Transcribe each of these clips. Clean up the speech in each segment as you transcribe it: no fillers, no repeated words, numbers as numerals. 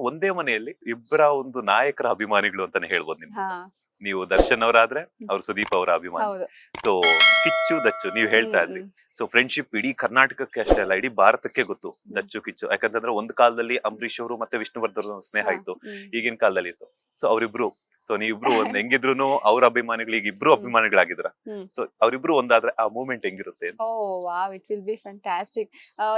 ಒಂದೇ ಮನೆಯಲ್ಲಿ ಇಬ್ಬರ ಒಂದು ನಾಯಕರ ಅಭಿಮಾನಿಗಳು ಅಂತಾನೆ ಹೇಳ್ಬೋದು ನಿಮ್ಗೆ. ಹಾ ನೀವು ದರ್ಶನ್ ಅವರಾದ್ರೆ ಅವ್ರು ಸುದೀಪ್ ಅವರ ಅಭಿಮಾನಿ. ಹೌದು. ಸೊ ಕಿಚ್ಚು ದಚ್ಚು ನೀವ್ ಹೇಳ್ತಾ ಇದ್ರಿ. ಸೊ ಫ್ರೆಂಡ್ಶಿಪ್ ಇಡೀ ಕರ್ನಾಟಕಕ್ಕೆ ಅಷ್ಟೇ ಅಲ್ಲ, ಇಡೀ ಭಾರತಕ್ಕೆ ಗೊತ್ತು ದಚ್ಚು ಕಿಚ್ಚು. ಯಾಕಂತಂದ್ರೆ ಒಂದು ಕಾಲದಲ್ಲಿ ಅಂಬರೀಶ್ ಅವರು ಮತ್ತೆ ವಿಷ್ಣುವರ್ಧನ್ ಸ್ನೇಹ ಇತ್ತು, ಈಗಿನ ಕಾಲದಲ್ಲಿ ಇತ್ತು. ಸೊ ಅವ್ರಿಬ್ರು, ಸೊ ನೀವಿಬ್ರು ಒಂದ್ ಹೆಂಗಿದ್ರು ಅವ್ರ ಅಭಿಮಾನಿಗಳು ಈಗ ಇಬ್ರು ಅಭಿಮಾನಿಗಳಾಗಿದ್ರ. ಸೊ ಅವ್ರಿಬ್ರು ಒಂದಾದ್ರೆ ಆ ಮೂಮೆಂಟ್ ಹೆಂಗಿರುತ್ತೆ? Oh wow, it will be fantastic.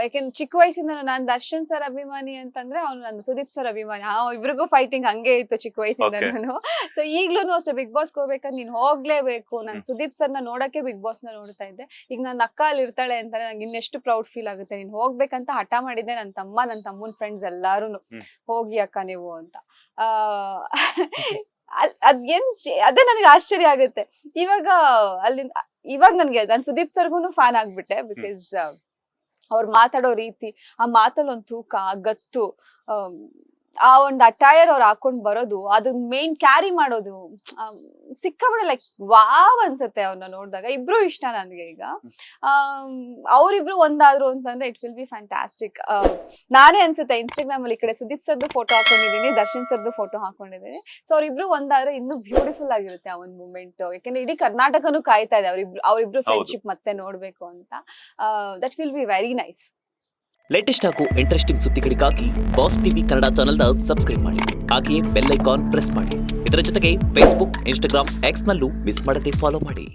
ಯಾಕೆಂದ್ರೆ ಚಿಕ್ಕ ವಯಸ್ಸಿಂದ ನಾನ್ ದರ್ಶನ್ ಸರ್ ಅಭಿಮಾನಿ ಅಂತಂದ್ರೆ ಅವ್ನು ನನ್ನ ಸುದೀಪ್ ಸರ್ ಅಭಿಮಾನಿ. ಇಬ್ರಿಗೂ ಫೈಟಿಂಗ್ ಹಂಗೆ ಇತ್ತು ಚಿಕ್ಕ ವಯಸ್ಸಿಂದ. ಸೊ ಈಗ್ಲೂ ಅಷ್ಟೇ ಬಿಗ್ ಬಾಸ್ ಹೋಗ್ಬೇಕಾದ್ರೆ ನೀನ್ ಹೋಗ್ಲೇಬೇಕು. ನಾನು ಸುದೀಪ್ ಸರ್ ನ ನೋಡಕ್ಕೆ ಬಿಗ್ ಬಾಸ್ ನ ನೋಡ್ತಾ ಇದ್ದೆ. ಈಗ ನನ್ನ ಅಕ್ಕ ಅಲ್ಲಿ ಇರ್ತಾಳೆ ಅಂತಾನೆ ನಂಗೆ ಇನ್ನೆಷ್ಟು ಪ್ರೌಡ್ ಫೀಲ್ ಆಗುತ್ತೆ. ನೀನ್ ಹೋಗ್ಬೇಕಂತ ಹಠ ಮಾಡಿದ್ದೆ. ನನ್ನ ತಮ್ಮ, ನನ್ನ ತಮ್ಮನ ಫ್ರೆಂಡ್ಸ್ ಎಲ್ಲಾರು ಹೋಗಿ ಅಕ್ಕ ನೀವು ಅಂತ. ಅದೇ ನನಗೆ ಆಶ್ಚರ್ಯ ಆಗುತ್ತೆ. ಇವಾಗ ನನ್ಗೆ ನಾನು ಸುದೀಪ್ ಸರ್ಗುನು ಫ್ಯಾನ್ ಆಗ್ಬಿಟ್ಟೆ. ಬಿಕಾಸ್ ಅವ್ರು ಮಾತಾಡೋ ರೀತಿ, ಆ ಮಾತಲ್ಲಿ ಒಂದು ತೂಕ, ಗತ್ತು, ಆ ಒಂದು ಅಟೈರ್ ಅವ್ರು ಹಾಕೊಂಡ್ ಬರೋದು, ಅದನ್ನ ಮೇನ್ ಕ್ಯಾರಿ ಮಾಡೋದು ಸಿಕ್ಕಾಬಿಡ ಲೈಕ್ ವಾವ್ ಅನ್ಸುತ್ತೆ ಅವ್ರನ್ನ ನೋಡಿದಾಗ. ಇಬ್ರು ಇಷ್ಟ ನನ್ಗೆ. ಈಗ ಅವ್ರಿಬ್ರು ಒಂದಾದ್ರು ಅಂತಂದ್ರೆ ಇಟ್ ವಿಲ್ ಬಿ ಫ್ಯಾಂಟಾಸ್ಟಿಕ್. ನಾನೇ ಅನ್ಸುತ್ತೆ ಇನ್ಸ್ಟಾಗ್ರಾಮ್ ಅಲ್ಲಿ ಈ ಕಡೆ ಸುದೀಪ್ ಸರ್ದು ಫೋಟೋ ಹಾಕೊಂಡಿದೀನಿ, ದರ್ಶನ್ ಸರ್ದು ಫೋಟೋ ಹಾಕೊಂಡಿದೀನಿ. ಸೊ ಅವ್ರಿಬ್ರು ಒಂದಾದ್ರೆ ಇನ್ನೂ ಬ್ಯೂಟಿಫುಲ್ ಆಗಿರುತ್ತೆ ಆ ಒಂದು ಮೂಮೆಂಟ್. ಯಾಕಂದ್ರೆ ಇಡೀ ಕರ್ನಾಟಕನೂ ಕಾಯ್ತಾ ಇದೆ ಅವ್ರಿಬ್ರು ಫ್ರೆಂಡ್ಶಿಪ್ ಮತ್ತೆ ನೋಡ್ಬೇಕು ಅಂತ. That will be very nice. Latest ಹಾಗೂ ಇಂಟ್ರೆಸ್ಟಿಂಗ್ ಸುದ್ದಿಗಳಿಗಾಗಿ ಬಾಸ್ ಟಿವಿ ಕನ್ನಡ ಚಾನೆಲ್ನ ಸಬ್ಸ್ಕ್ರೈಬ್ ಮಾಡಿ. ಹಾಗೆಯೇ ಬೆಲ್ ಐಕಾನ್ ಪ್ರೆಸ್ ಮಾಡಿ. ಇದರ ಜೊತೆಗೆ ಫೇಸ್ಬುಕ್, ಇನ್ಸ್ಟಾಗ್ರಾಮ್, ಎಕ್ಸ್ ನಲ್ಲೂ ಮಿಸ್ ಮಾಡದೆ ಫಾಲೋ ಮಾಡಿ.